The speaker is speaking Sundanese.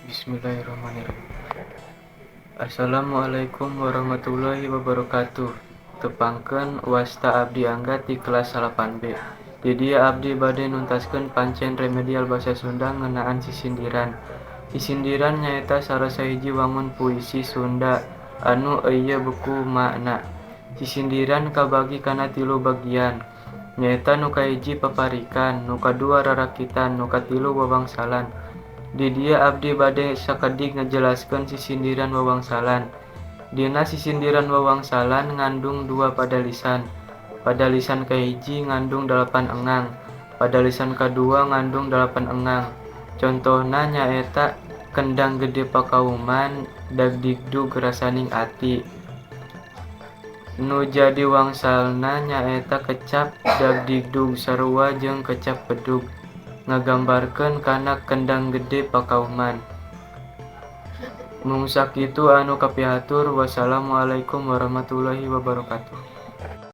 Bismillahirrahmanirrahim. Assalamualaikum warahmatullahi wabarakatuh. Tepangkeun wasta abdi anggat di kelas 8B. Di dia abdi bade nuntaskeun pancen remedial basa Sunda ngeunaan sisindiran. Sisindiran nyaeta sarasa hiji wangun puisi Sunda anu eueuh buku makna. Sisindiran kabagi kana 3 bagian. Nyaeta nu kahiji paparikan, nu kadua rarakitan, nu katilu wawangsalan. Di dia abdi bade sakedik ngejelaskeun sisindiran wawangsalan. Dina sisindiran wawangsalan ngandung 2 padalisan. Padalisan kahiji ngandung 8 engang. Padalisan kadua ngandung 8 engang. Contohna nyaeta kendang gede pakauman, dagdikdug rasaning ati. Nu jadi wangsalna nyaeta kecap dagdikdug sarua jeung kecap pedug. Ngagambarkeun kana kendang gede pakauman. Mung sakitu anu kapihatur. Wassalamualaikum warahmatullahi wabarakatuh.